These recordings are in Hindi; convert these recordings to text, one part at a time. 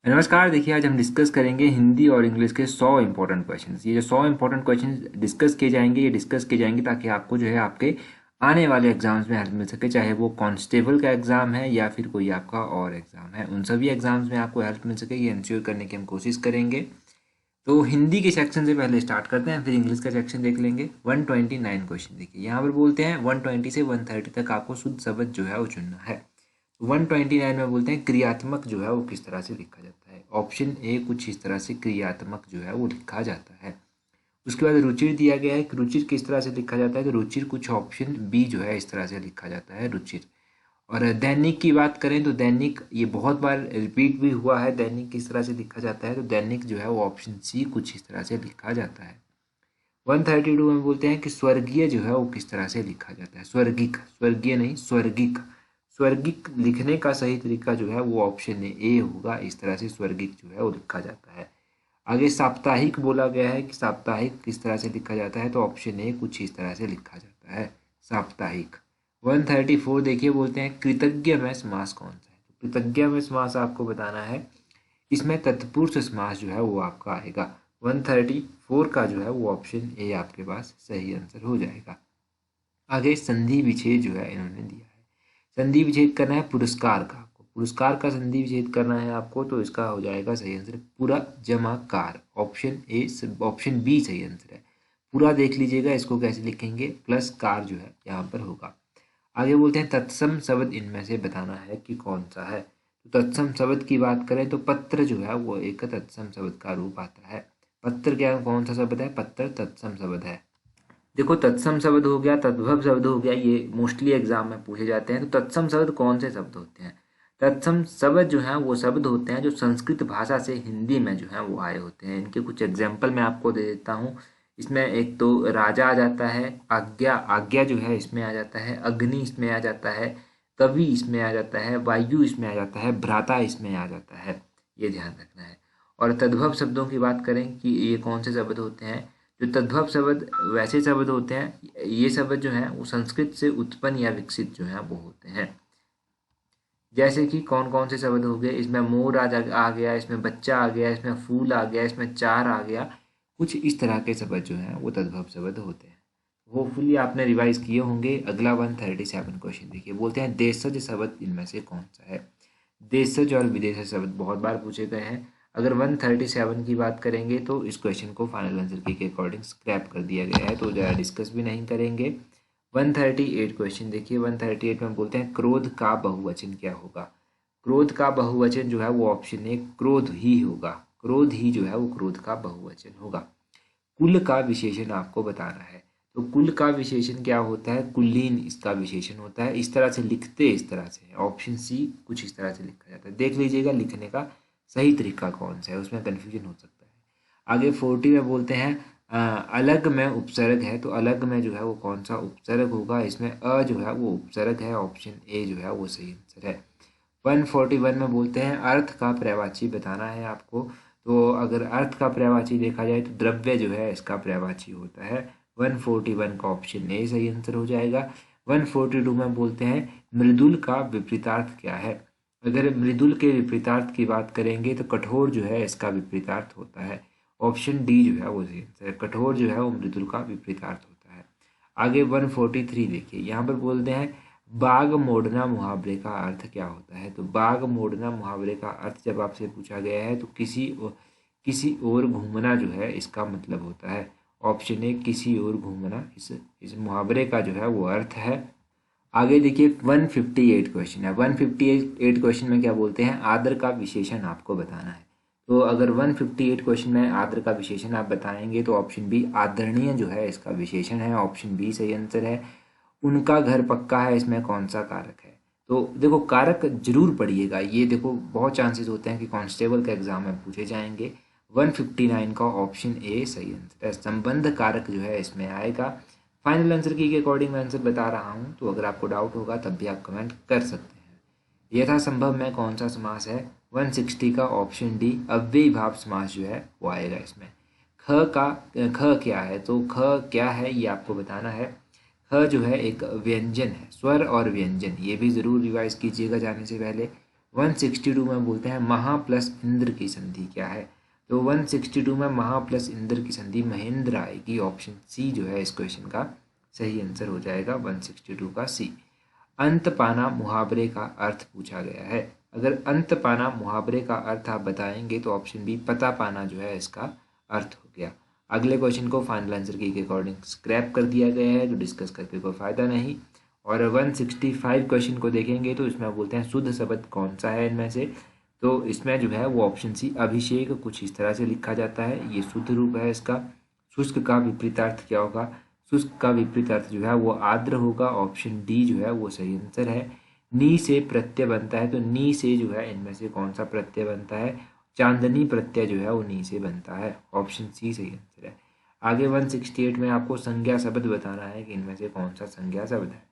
नमस्कार। देखिए, आज हम डिस्कस करेंगे हिंदी और इंग्लिश के 100 इंपॉर्टेंट क्वेश्चंस। ये जो 100 इंपॉर्टेंट क्वेश्चंस डिस्कस किए जाएंगे, ये डिस्कस किए जाएंगे ताकि आपको जो है आपके आने वाले एग्जाम्स में हेल्प मिल सके, चाहे वो कांस्टेबल का एग्जाम है या फिर कोई आपका और एग्जाम है, उन सभी एग्जाम्स में आपको हेल्प मिल सके, ये इंश्योर करने की हम कोशिश करेंगे। तो हिंदी के सेक्शन से पहले स्टार्ट करते हैं, फिर इंग्लिश का सेक्शन देख लेंगे। 129 क्वेश्चन देखिए, यहाँ पर बोलते हैं 120 से 130 तक आपको शुद्ध शब्द जो है वो चुनना है। 129 में बोलते हैं क्रियात्मक जो है वो किस तरह से लिखा जाता है। ऑप्शन ए कुछ इस तरह से क्रियात्मक जो है वो लिखा जाता है। उसके बाद रुचिर दिया गया है कि रुचिर किस तरह से लिखा जाता है, तो रुचिर कुछ ऑप्शन बी जो है इस तरह से लिखा जाता है रुचिर। और दैनिक की बात करें तो दैनिक ये बहुत बार रिपीट भी हुआ है, दैनिक किस तरह से लिखा जाता है, तो दैनिक जो है वो ऑप्शन सी कुछ इस तरह से लिखा जाता है। 132 में बोलते हैं कि स्वर्गीय जो है वो किस तरह से लिखा जाता है। स्वर्गिक, स्वर्गीय नहीं स्वर्गिक। स्वर्गिक लिखने का सही तरीका जो है वो ऑप्शन ए होगा, इस तरह से स्वर्गिक जो है वो लिखा जाता है। आगे साप्ताहिक बोला गया है कि साप्ताहिक किस तरह से लिखा जाता है, तो ऑप्शन ए कुछ इस तरह से लिखा जाता है साप्ताहिक। 134 देखिए, बोलते हैं कृतज्ञ में समास कौन सा है। तो कृतज्ञ में समास आपको बताना है, इसमें तत्पुरुष समास जो है वो आपका आएगा। 134 का जो है वो ऑप्शन ए आपके पास सही आंसर हो जाएगा। आगे संधि विच्छेद जो है इन्होंने दिया है, संधि विच्छेद करना है पुरस्कार का, आपको पुरस्कार का संधि विच्छेद करना है आपको, तो इसका हो जाएगा सही आंसर पूरा जमा कार। ऑप्शन ए, ऑप्शन बी सही आंसर है। पूरा देख लीजिएगा इसको कैसे लिखेंगे, प्लस कार जो है यहाँ पर होगा। आगे बोलते हैं तत्सम शब्द इनमें से बताना है कि कौन सा है। तो तत्सम शब्द की बात करें तो पत्र जो है वो एक तत्सम शब्द का रूप आता है। पत्र क्या कौन सा शब्द है, पत्र तत्सम शब्द है। देखो, तत्सम शब्द हो गया, तद्भव शब्द हो गया, ये मोस्टली एग्जाम में पूछे जाते हैं। तो तत्सम शब्द कौन से शब्द होते हैं, तत्सम शब्द जो है वो शब्द होते हैं जो संस्कृत भाषा से हिंदी में जो है वो आए होते हैं। इनके कुछ एग्जाम्पल मैं आपको दे देता हूँ। इसमें एक तो राजा आ जाता है, आज्ञा, आज्ञा जो है इसमें आ जाता है, अग्नि इसमें आ जाता है, कवि इसमें आ जाता है, वायु इसमें आ जाता है, भ्राता इसमें आ जाता है, ये ध्यान रखना है। और तद्भव शब्दों की बात करें कि ये कौन से शब्द होते हैं, जो तद्भव शब्द वैसे शब्द होते हैं, ये शब्द जो हैं वो संस्कृत से उत्पन्न या विकसित जो हैं वो होते हैं। जैसे कि कौन कौन से शब्द हो गए, इसमें मोर आ गया, इसमें बच्चा आ गया, इसमें फूल आ गया, इसमें चार आ गया। कुछ इस तरह के शब्द जो हैं वो तद्भव शब्द होते हैं। होपफुली आपने रिवाइज किए होंगे। अगला 137 क्वेश्चन देखिए, बोलते हैं देशज शब्द इनमें से कौन सा है। देशज और विदेशज शब्द बहुत बार पूछे गए हैं। अगर 137 की बात करेंगे तो इस क्वेश्चन को फाइनल आंसर की के अकॉर्डिंग स्क्रैप कर दिया गया है, तो ज़्यादा डिस्कस भी नहीं करेंगे। 138 क्वेश्चन देखिए, 138 में बोलते हैं क्रोध का बहुवचन क्या होगा। क्रोध का बहुवचन जो है वो ऑप्शन ए क्रोध ही होगा, क्रोध ही जो है वो क्रोध का बहुवचन होगा। कुल का विशेषण आपको बताना है, तो कुल का विशेषण क्या होता है, कुलीन इसका विशेषण होता है। इस तरह से लिखते इस तरह से, ऑप्शन सी कुछ इस तरह से लिखा जाता है। देख लीजिएगा लिखने का सही तरीका कौन सा है, उसमें कन्फ्यूजन हो सकता है। आगे 40 में बोलते हैं अलग में उपसर्ग है, तो अलग में जो है वो कौन सा उपसर्ग होगा, इसमें अ जो है वो उपसर्ग है, ऑप्शन ए जो है वो सही आंसर है। 141 में बोलते हैं अर्थ का पर्यायवाची बताना है आपको। तो अगर अर्थ का पर्यायवाची देखा जाए तो द्रव्य जो है इसका पर्यायवाची होता है। 141 का ऑप्शन ए सही आंसर हो जाएगा। 142 में बोलते हैं मृदुल का विपरीतार्थ क्या है। अगर मृदुल के विपरीतार्थ की बात करेंगे तो कठोर जो है इसका विपरीतार्थ होता है। ऑप्शन डी जो है वो सही आंसर है, कठोर जो है वो मृदुल का विपरीतार्थ होता है। आगे 143 देखिए, यहाँ पर बोलते हैं बाग मोड़ना मुहावरे का अर्थ क्या होता है। तो बाग मोड़ना मुहावरे का अर्थ जब आपसे पूछा गया है तो किसी ओर घूमना जो है इसका मतलब होता है। ऑप्शन ए किसी ओर घूमना इस मुहावरे का जो है वो अर्थ है। आगे देखिए 158 क्वेश्चन है। 158 क्वेश्चन में क्या बोलते हैं, आदर का विशेषण आपको बताना है। तो अगर 158 क्वेश्चन में आदर का विशेषण आप बताएंगे तो ऑप्शन बी आदरणीय जो है इसका विशेषण है, ऑप्शन बी सही आंसर है। उनका घर पक्का है, इसमें कौन सा कारक है। तो देखो कारक जरूर पढ़िएगा, ये देखो बहुत चांसेस होते हैं कि कांस्टेबल का एग्जाम में पूछे जाएंगे। 159 का ऑप्शन ए सही आंसर है, संबंध कारक जो है इसमें आएगा। फाइनल आंसर की के अकॉर्डिंग मैं आंसर बता रहा हूँ, तो अगर आपको डाउट होगा तब भी आप कमेंट कर सकते हैं। यथासंभव में कौन सा समास है, 160 का ऑप्शन डी अव्ययी भाव समास जो है वो आएगा इसमें। ख क्या है, तो ख क्या है ये आपको बताना है। ख जो है एक व्यंजन है, स्वर और व्यंजन, ये भी ज़रूर रिवाइज कीजिएगा जाने से पहले। 162 में बोलते हैं महा प्लस इंद्र की संधि क्या है। तो 162 में महा प्लस इंद्र की संधि महेंद्र आएगी। ऑप्शन सी जो है इस क्वेश्चन का सही आंसर हो जाएगा 162 का सी। अंत पाना मुहावरे का अर्थ पूछा गया है। अगर अंत पाना मुहावरे का अर्थ आप बताएंगे तो ऑप्शन बी पता पाना जो है इसका अर्थ हो गया। अगले क्वेश्चन को फाइनल आंसर की के अकॉर्डिंग स्क्रैप कर दिया गया है, जो डिस्कस करके कोई फायदा नहीं। और 165 क्वेश्चन को देखेंगे तो इसमें बोलते हैं शुद्ध शब्द कौन सा है इनमें से। तो इसमें जो है वो ऑप्शन सी अभिषेक कुछ इस तरह से लिखा जाता है, ये शुद्ध रूप है इसका। शुष्क का विपरीतार्थ क्या होगा, शुष्क का विपरीतार्थ जो है वो आर्द्र होगा। ऑप्शन डी जो है वो सही आंसर है। नी से प्रत्यय बनता है, तो नी से जो है इनमें से कौन सा प्रत्यय बनता है, चांदनी प्रत्यय जो है वो नी से बनता है। ऑप्शन सी सही आंसर है। आगे 168 में आपको संज्ञा शब्द बताना है कि इनमें से कौन सा संज्ञा शब्द है।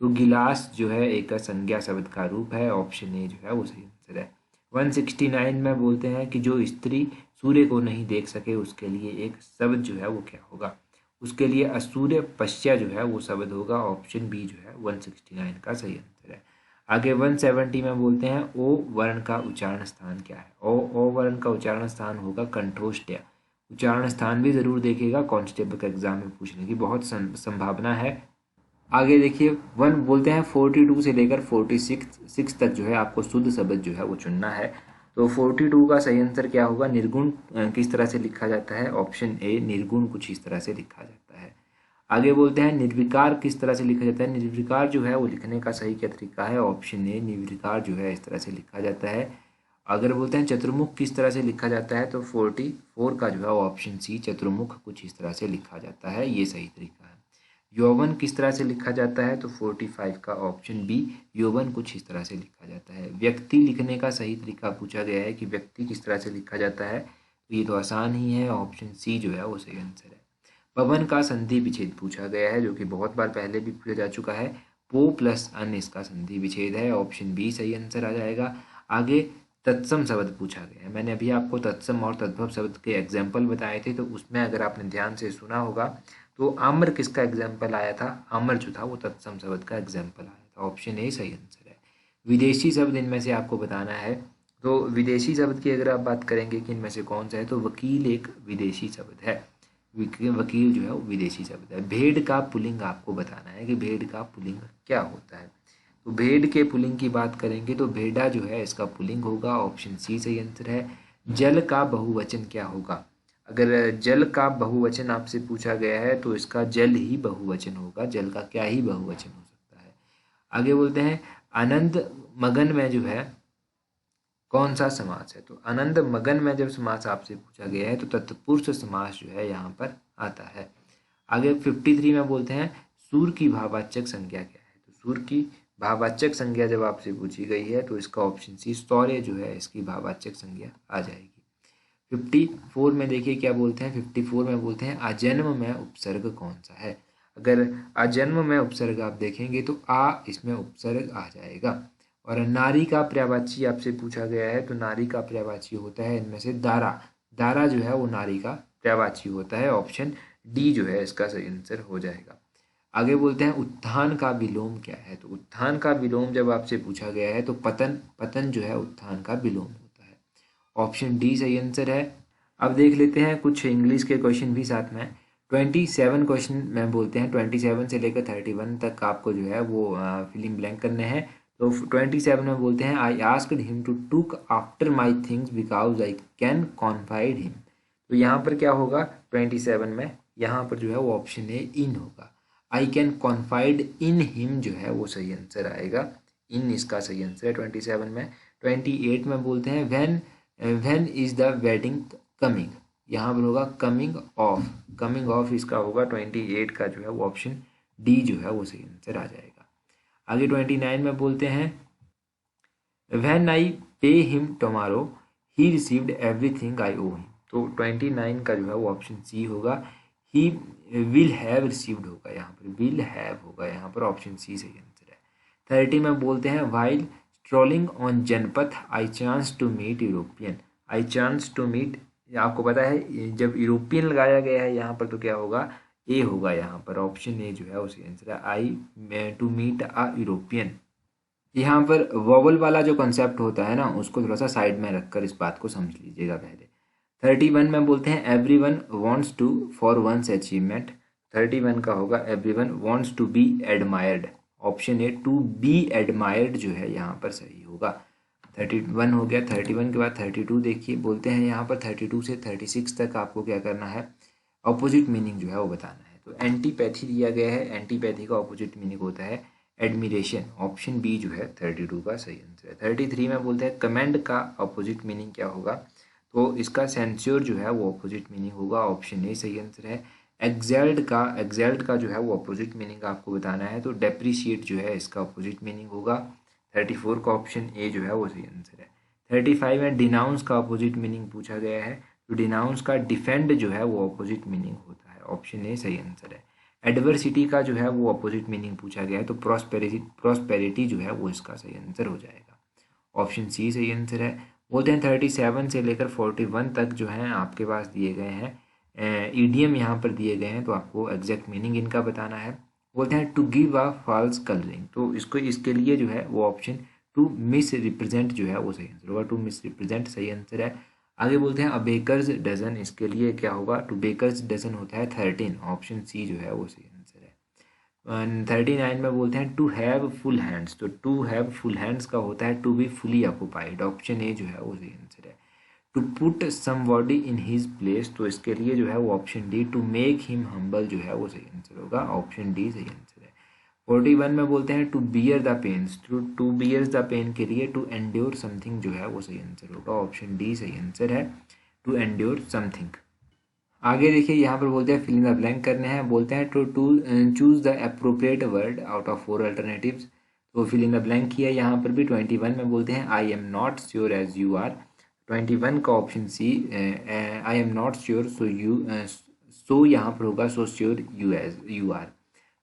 तो गिलास जो है एक संज्ञा शब्द का रूप है। ऑप्शन ए जो है वो सही आंसर है। 169 में बोलते हैं कि जो स्त्री सूर्य को नहीं देख सके उसके लिए एक शब्द जो है वो क्या होगा। उसके लिए असूर्य पश्या जो है वो शब्द होगा। ऑप्शन बी जो है 169 का सही आंसर है। आगे 170 में बोलते हैं ओ वर्ण का उच्चारण स्थान क्या है। ओ वर्ण का उच्चारण स्थान होगा कंठोष्ठ्य। उच्चारण स्थान भी जरूर देखिएगा, कांस्टेबल का एग्जाम में पूछने की बहुत संभावना है। आगे देखिए वन बोलते हैं 42 से लेकर 46 तक जो है आपको शुद्ध शब्द जो है वो चुनना है। तो 42 का सही आंसर क्या होगा, निर्गुण किस तरह से लिखा जाता है। ऑप्शन ए निर्गुण कुछ इस तरह से लिखा जाता है। आगे बोलते हैं निर्विकार किस तरह से लिखा जाता है। निर्विकार जो है वो लिखने का सही क्या तरीका है। ऑप्शन ए निर्विकार जो है इस तरह से लिखा जाता है। अगर बोलते हैं चतुर्मुख किस तरह से लिखा जाता है, तो 44 का जो है ऑप्शन सी चतुर्मुख कुछ इस तरह से लिखा जाता है, ये सही तरीका है। यौवन किस तरह से लिखा जाता है, तो 45 का ऑप्शन बी यौवन कुछ इस तरह से लिखा जाता है। व्यक्ति लिखने का सही तरीका पूछा गया है कि व्यक्ति किस तरह से लिखा जाता है, तो ये तो आसान ही है। ऑप्शन सी जो है वो सही आंसर है। पवन का संधि विच्छेद पूछा गया है, जो कि बहुत बार पहले भी पूछा जा चुका है। पो प्लस अन इसका संधि विच्छेद है। ऑप्शन बी सही आंसर आ जाएगा। आगे तत्सम शब्द पूछा गया है। मैंने अभी आपको तत्सम और तद्भव शब्द के एग्जाम्पल बताए थे, तो उसमें अगर आपने ध्यान से सुना होगा तो आम्र किसका एग्जाम्पल आया था, आम्र जो था वो तत्सम शब्द का एग्जाम्पल आया था। ऑप्शन ए सही आंसर है। विदेशी शब्द इनमें से आपको बताना है। तो विदेशी शब्द की अगर आप बात करेंगे कि इनमें से कौन सा है, तो वकील एक विदेशी शब्द है। वकील जो है वो विदेशी शब्द है। भेड़ का पुल्लिंग आपको बताना है कि भेड़ का पुल्लिंग क्या होता है। तो भेड़ के पुल्लिंग की बात करेंगे तो भेड़ा जो है इसका पुल्लिंग होगा। ऑप्शन सी सही आंसर है। जल का बहुवचन क्या होगा। अगर जल का बहुवचन आपसे पूछा गया है तो इसका जल ही बहुवचन होगा, जल का क्या ही बहुवचन हो सकता है। आगे बोलते हैं आनंद मगन में जो है कौन सा समास है। तो आनंद मगन में जब समास आपसे पूछा गया है तो तत्पुरुष समास जो है यहाँ पर आता है। आगे 53 में बोलते हैं सूर की भाववाचक संज्ञा क्या है। तो सूर की भाववाचक संज्ञा जब आपसे पूछी गई है तो इसका ऑप्शन सी शौर्य जो है इसकी भाववाचक संज्ञा आ जाएगी। 54 में देखिए क्या बोलते हैं। 54 में बोलते हैं अजन्म में उपसर्ग कौन सा है। अगर अजन्म में उपसर्ग आप देखेंगे तो आ इसमें उपसर्ग आ जाएगा। और नारी का पर्यायवाची आपसे पूछा गया है, तो नारी का पर्यायवाची होता है इनमें से दारा। दारा जो है वो नारी का पर्यायवाची होता है। ऑप्शन डी जो है इसका सही आंसर हो जाएगा। आगे बोलते हैं उत्थान का विलोम क्या है। तो उत्थान का विलोम जब आपसे पूछा गया है तो पतन, पतन जो है उत्थान का विलोम होता है। ऑप्शन डी सही आंसर है। अब देख लेते हैं कुछ इंग्लिश के क्वेश्चन भी साथ में। 27 क्वेश्चन में बोलते हैं 27 से लेकर 31 तक आपको जो है वो फिलिंग ब्लैंक करने हैं। तो 27 में बोलते हैं I asked him to took after my things because I can confide him. तो यहाँ पर क्या होगा 27 में, यहाँ पर जो है वो ऑप्शन ए इन होगा। आई कैन कॉन्फाइड इन हिम जो है वो सही आंसर आएगा। इन इसका सही आंसर है 27 में। 28 में बोलते हैं when is the wedding coming, यहाँ पर होगा कमिंग ऑफ। कमिंग ऑफ इसका होगा 28 का जो है वो ऑप्शन डी जो है वो सही आंसर आ जाएगा। आगे 29 में बोलते हैं when I pay him tomorrow he received everything I owe him. तो 29 का जो है वो ऑप्शन सी होगा। ही विल हैव रिसीव्ड होगा, यहाँ पर विल हैव होगा, यहाँ पर ऑप्शन सी सही आंसर है। 30 में बोलते हैं while strolling on Janpath I chance to meet European. I chance to meet आपको पता है जब यूरोपियन लगाया गया है यहाँ पर तो क्या होगा, ए होगा। यहाँ पर ऑप्शन ए जो है उसी आंसर है। आई टू मीट अ यूरोपियन, यहाँ पर वॉवल वाला जो कॉन्सेप्ट होता है ना, उसको थोड़ा सा साइड में रखकर इस बात को समझ लीजिएगा पहले। 31 में बोलते हैं everyone wants to for one's achievement. 31 का होगा everyone wants to be admired. Option A to be admired जो है यहाँ पर सही होगा। 31 हो गया। 31 के बाद 32 देखिए, बोलते हैं यहाँ पर 32 से 36 तक आपको क्या करना है, ऑपोजिट मीनिंग जो है वो बताना है। तो एंटीपैथी दिया गया है, एंटीपैथी का ऑपोजिट मीनिंग होता है एडमिरेशन। ऑप्शन बी जो है 32 का सही आंसर है। 33 में बोलते हैं कमेंड का ऑपोजिट मीनिंग क्या होगा, तो इसका सेंस्योर जो है वो ऑपोजिट मीनिंग होगा। ऑप्शन ए सही आंसर है। एग्जैल्ट का जो है वो ऑपोजिट मीनिंग आपको बताना है, तो डेप्रिशिएट जो है इसका ऑपोजिट मीनिंग होगा। 34 का ऑप्शन ए जो है वो सही आंसर है। 35 में डिनाउंस का ऑपोजिट मीनिंग पूछा गया है, तो डिनाउंस का डिफेंड जो है वो ऑपोजिट मीनिंग होता है। ऑप्शन ए सही आंसर है। एडवर्सिटी का जो है वो ऑपोजिट मीनिंग पूछा गया है, तो प्रॉस्पेरिटी जो है वो इसका सही आंसर हो जाएगा। ऑप्शन सी सही आंसर है। बोलते हैं 37 से लेकर 41 तक जो है आपके पास दिए गए हैं ईडियम यहाँ पर दिए गए हैं, तो आपको एग्जैक्ट मीनिंग इनका बताना है। बोलते हैं to give a false colouring, तो इसके लिए जो है वो ऑप्शन टू मिस रिप्रेजेंट जो है वो सही आंसर होगा। टू मिस रिप्रेजेंट सही आंसर है। आगे बोलते हैं अ बेकर्स डजन, इसके लिए क्या होगा, टू बेकर्स डजन होता है 13। ऑप्शन सी जो है वो सही आंसर है। 39 में बोलते हैं टू हैव फुल हैंड्स, तो टू हैव फुल हैंड्स का होता है to be fully occupied. Option A जो है वो सही आंसर है। To put somebody in his place, तो इसके लिए जो है वो option D to make him humble जो है वो सही आंसर होगा। ऑप्शन डी सही आंसर है। 41 में बोलते हैं to bear the pains, to bear the pain के लिए टू एंड्योर समथिंग जो है वो सही आंसर होगा। ऑप्शन डी सही आंसर है, टू एंड्योर समथिंग। आगे देखिए यहाँ पर बोलते हैं फिल इन द ब्लैंक करने हैं। बोलते हैं to to choose the appropriate word out of 4 alternatives, तो फिल इन द ब्लैंक किया यहाँ पर भी। 21 में बोलते हैं I am not sure as you are. 21 का option C, I am not sure so यहाँ पर होगा so sure you as you are.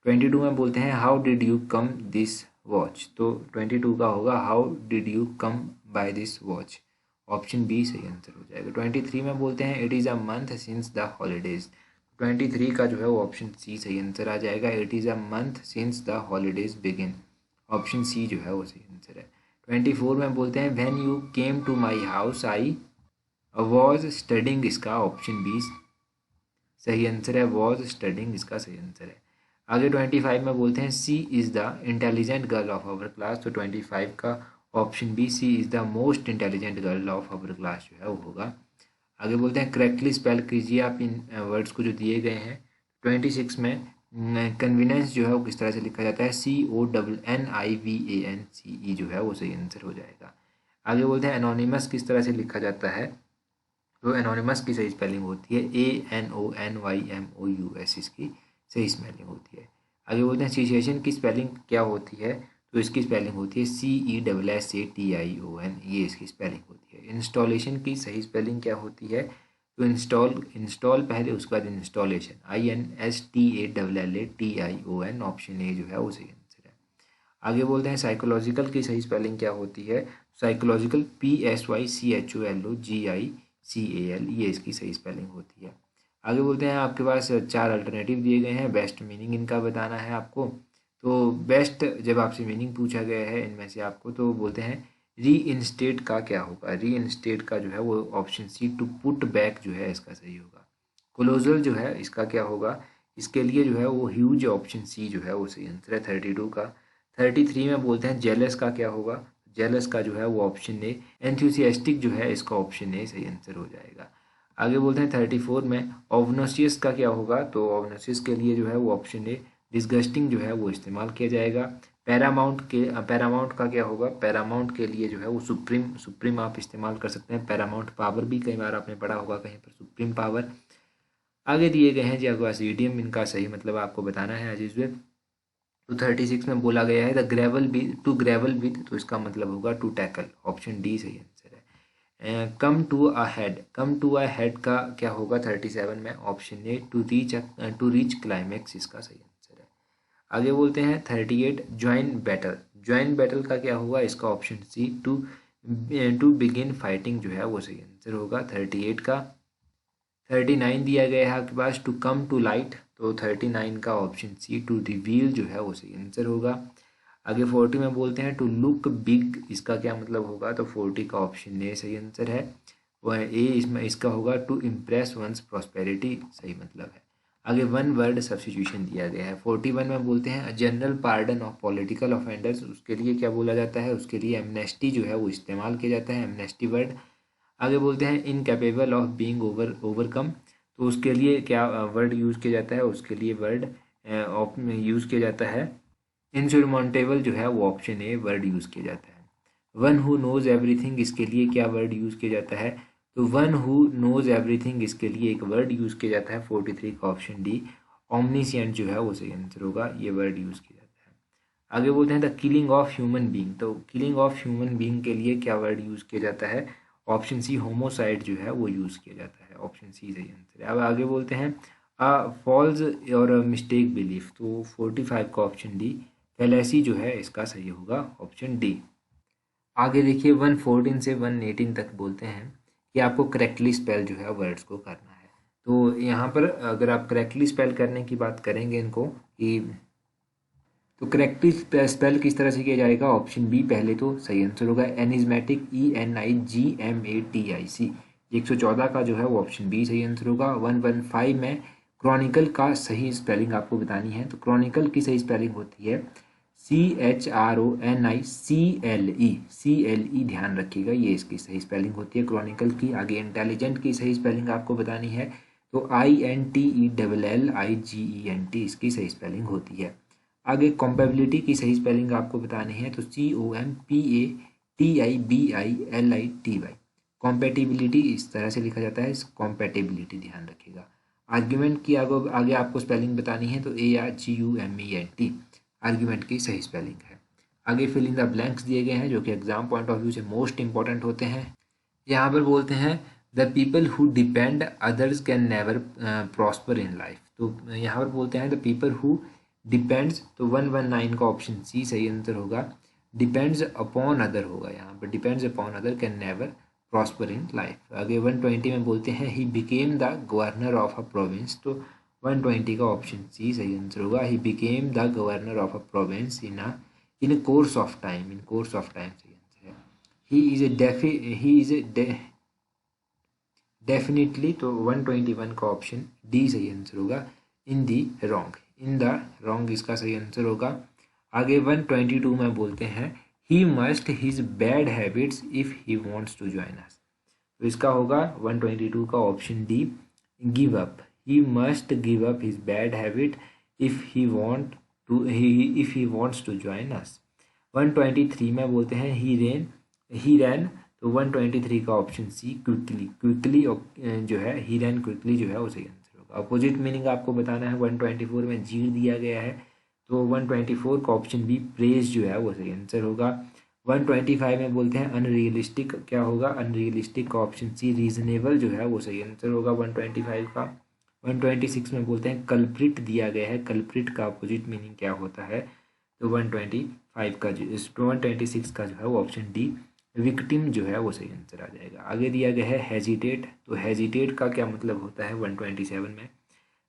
22 में बोलते हैं how did you come this watch, तो 22 का होगा how did you come by this watch. Option B सही आंसर हो जाएगा। 23 में बोलते हैं it is a month since the holidays. 23 का जो है वो ऑप्शन सी सही आंसर आ जाएगा। It is a month since the holidays begin. Option C जो है वो सही आंसर है। 24 में बोलते हैं when you came to my house I was studying, इसका ऑप्शन बी सही आंसर है। वॉज स्टडिंग इसका सही आंसर है। आगे 25 में बोलते हैं she is the intelligent girl of our class, तो 25 का option B she is the most intelligent girl of our class जो है वो होगा। आगे बोलते हैं करेक्टली स्पेल कीजिए आप इन वर्ड्स को जो दिए गए हैं। 26 में कन्वीनियंस जो है वो किस तरह से लिखा जाता है, CONNIVANCE जो है वो सही आंसर हो जाएगा। आगे बोलते हैं एनोनिमस किस तरह से लिखा जाता है, तो एनोनिमस की सही स्पेलिंग होती है ANONYMOUS, इसकी सही स्पेलिंग होती है। आगे बोलते हैं सिचुएशन की स्पेलिंग क्या होती है, तो इसकी स्पेलिंग होती है CESSATION, ये इसकी स्पेलिंग होती है। इंस्टॉलेशन की सही स्पेलिंग क्या होती है, तो इंस्टॉल पहले, उसके बाद इंस्टॉलेशन INSTALLATION। ऑप्शन ए जो है वो सही आंसर है। आगे बोलते हैं साइकोलॉजिकल की सही स्पेलिंग क्या होती है, साइकोलॉजिकल PSYCHOLOGICAL, ये इसकी सही स्पेलिंग होती है। आगे बोलते हैं आपके पास 4 अल्टरनेटिव दिए गए हैं, बेस्ट मीनिंग इनका बताना है आपको। तो बेस्ट जब आपसे मीनिंग पूछा गया है इनमें से आपको, तो बोलते हैं री इंस्टेट का क्या होगा। री इंस्टेट का जो है वो option C to put back जो है इसका सही होगा। कोलोजल जो है इसका क्या होगा, इसके लिए जो है वो ह्यूज, ऑप्शन सी जो है वो सही आंसर है 32 का। 33 में बोलते हैं जेलस का क्या होगा, जेलस का जो है वो ऑप्शन ए। एंथुसियास्टिक जो है इसका ऑप्शन ए सही आंसर हो जाएगा। आगे बोलते हैं 34 में ऑवनोसियस का क्या होगा, तो ऑवनोसियस के लिए जो है वो ऑप्शन ए डिस्गस्टिंग जो है वो इस्तेमाल किया जाएगा। पैरामाउंट का क्या होगा, पैरामाउंट के लिए जो है वो सुप्रीम आप इस्तेमाल कर सकते हैं। पैरामाउंट पावर भी कई बार आपने पढ़ा होगा कहीं पर, सुप्रीम पावर। आगे दिए गए हैं जी आपके पास ईडियम, इनका सही मतलब आपको बताना है एज यूजुअल। तो 36 में बोला गया है the grapple be to grapple with, तो इसका मतलब होगा टू टैकल। ऑप्शन डी सही आंसर है। Come to a head, come to a head का क्या होगा 37 में, option A to reach climax इसका सही आंसर है। आगे बोलते हैं 38 ज्वाइन बैटल, ज्वाइन बैटल का क्या होगा, इसका option C to begin fighting जो है वो सही आंसर होगा 38 का। 39 दिया गया है आपके पास टू कम टू लाइट, तो 39 का ऑप्शन सी टू रिवील जो है वो सही आंसर होगा। आगे 40 में बोलते हैं टू लुक बिग, इसका क्या मतलब होगा, तो 40 का ऑप्शन ए सही आंसर है। वह ए इसमें इसका होगा टू इम्प्रेस वंस प्रॉस्पेरिटी, सही मतलब है। आगे वन वर्ड सब्स्टिट्यूशन दिया गया है। 41 में बोलते हैं general pardon of political offenders, उसके लिए क्या बोला जाता है, उसके लिए एमनेस्टी जो है वो इस्तेमाल किया जाता है, एमनेस्टी वर्ड। आगे बोलते हैं इनकेपेबल ऑफ बीइंग ओवरकम, तो उसके लिए क्या वर्ड यूज़ किया जाता है, उसके लिए वर्ड यूज़ किया जाता है इनसरमाउंटेबल, जो है वो ऑप्शन ए वर्ड यूज़ किया जाता है। वन हु नोज एवरीथिंग, इसके लिए क्या वर्ड यूज़ किया जाता है, तो वन हु नोज एवरीथिंग, इसके लिए एक वर्ड यूज़ किया जाता है 43 का ऑप्शन डी, ऑमनीसिएंट जो है वो सही आंसर होगा, ये वर्ड यूज़ किया जाता है। आगे बोलते हैं the killing of human being, तो किलिंग ऑफ ह्यूमन बीइंग के लिए क्या वर्ड यूज़ किया जाता है, ऑप्शन सी होमोसाइड जो है वो यूज़ किया जाता है, ऑप्शन सी सही आंसर है। अब आगे बोलते हैं फॉल्स और मिस्टेक बिलीफ, तो 45 का ऑप्शन डी फैलेसी जो है इसका सही होगा, ऑप्शन डी। आगे देखिए 114 से 118 तक बोलते हैं कि आपको करेक्टली स्पेल जो है वर्ड्स को करना है। तो यहाँ पर अगर आप करेक्टली स्पेल करने की बात करेंगे इनको कि तो करेक्टली स्पेल किस तरह से किया जाएगा, ऑप्शन बी पहले तो सही आंसर होगा, एनिज्मेटिक ENIGMATIC, 114 का जो है वो ऑप्शन बी सही आंसर होगा। 115 में क्रॉनिकल का सही स्पेलिंग आपको बतानी है, तो क्रॉनिकल की सही स्पेलिंग होती है CHRONICLE, ध्यान रखिएगा, ये इसकी सही स्पेलिंग होती है क्रॉनिकल की। आगे इंटेलिजेंट की सही स्पेलिंग आपको बतानी है, तो INTELLIGENT इसकी सही स्पेलिंग होती है। आगे कॉम्पेबिलिटी की सही स्पेलिंग आपको बतानी है, तो COMPATIBILITY, कॉम्पेटिबिलिटी इस तरह से लिखा जाता है, कॉम्पेटिबिलिटी ध्यान रखिएगा। आर्ग्यूमेंट की आगे आपको स्पेलिंग बतानी है, तो ARGUMENT आर्ग्यूमेंट की सही स्पेलिंग है। आगे फिल इन द ब्लैंक्स दिए गए हैं जो कि एग्जाम पॉइंट ऑफ व्यू से मोस्ट इंपॉर्टेंट होते हैं। यहाँ पर बोलते हैं the people who depend others can never prosper in life, तो यहाँ पर बोलते हैं द पीपल हु डिपेंड्स, तो 119 का ऑप्शन सी सही आंसर होगा, डिपेंड्स अपॉन अदर होगा, यहाँ पर depends upon other can never prosper in life. आगे 120 में बोलते हैं he became the governor of a province, तो 120 का ऑप्शन सी सही आंसर होगा, he became the governor of a province in course of time, in course of time सही आंसर है। ही इज ए डेफिनेटली, तो 121 का ऑप्शन डी सही आंसर होगा, इन द रॉन्ग इसका सही आंसर होगा। आगे 122 में बोलते हैं he must his bad habits if he wants to join us, तो इसका होगा 122 का option D, give up, he must give up his bad habit if he wants to join us। 123 में बोलते हैं he ran, तो 123 का ऑप्शन सी क्विकली जो है he ran quickly जो है वो सही आंसर होगा। अपोजिट मीनिंग आपको बताना है, 124 में जीर दिया गया है, तो 124 का ऑप्शन बी प्रेज जो है वो सही आंसर होगा। 125 में बोलते हैं अनरियलिस्टिक, क्या होगा, अनरियलिस्टिक का ऑप्शन सी रीजनेबल जो है वो सही आंसर होगा 125 का। 126 में बोलते हैं कल्प्रिट दिया गया है, कल्प्रिट का अपोजिट मीनिंग क्या होता है, तो 126 का जो है वो ऑप्शन डी विक्टिम जो है वो सही आंसर आ जाएगा। आगे दिया गया है हेजिटेट, तो हेजिटेट का क्या मतलब होता है 127 में,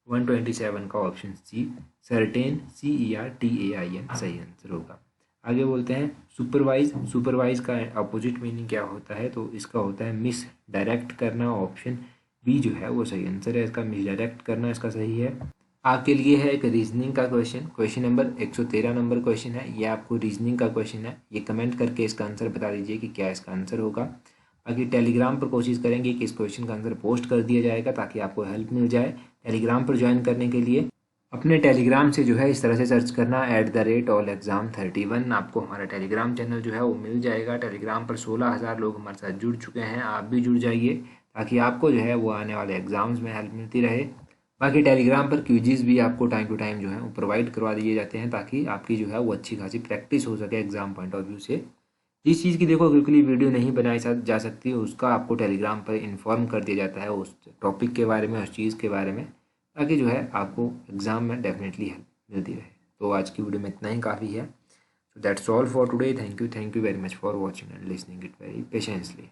127 का ऑप्शन सी सर्टेन, CERTAIN सही आंसर होगा। आगे बोलते हैं सुपरवाइज का अपोजिट मीनिंग क्या होता है, तो इसका होता है मिस डायरेक्ट करना, ऑप्शन बी जो है वो सही आंसर है, इसका मिस डायरेक्ट करना इसका सही है। आपके लिए है एक रीजनिंग का क्वेश्चन नंबर 113 नंबर क्वेश्चन है, ये आपको रीजनिंग का क्वेश्चन है, ये कमेंट करके इसका आंसर बता दीजिए कि क्या इसका आंसर होगा। बाकी टेलीग्राम पर कोशिश करेंगे कि इस क्वेश्चन का आंसर पोस्ट कर दिया जाएगा ताकि आपको हेल्प मिल जाए। टेलीग्राम पर ज्वाइन करने के लिए अपने टेलीग्राम से जो है इस तरह से सर्च करना @allexam31, आपको हमारा टेलीग्राम चैनल जो है वो मिल जाएगा। टेलीग्राम पर 16,000 लोग हमारे साथ जुड़ चुके हैं, आप भी जुड़ जाइए ताकि आपको जो है वो आने वाले एग्जाम्स में हेल्प मिलती रहे। बाकी टेलीग्राम पर क्विज़ भी आपको टाइम टू टाइम जो है वो प्रोवाइड करवा दिए जाते हैं ताकि आपकी जो है वो अच्छी खासी प्रैक्टिस हो सके एग्जाम पॉइंट ऑफ व्यू से। जिस चीज़ की देखो क्विकली वीडियो नहीं बनाई जा सकती उसका आपको टेलीग्राम पर इन्फॉर्म कर दिया जाता है उस टॉपिक के बारे में, उस चीज़ के बारे में, ताकि जो है आपको एग्ज़ाम में डेफिनेटली हेल्प मिलती रहे। तो आज की वीडियो में इतना ही काफ़ी है। So that's all for today. Thank you very much for watching and listening it very patiently.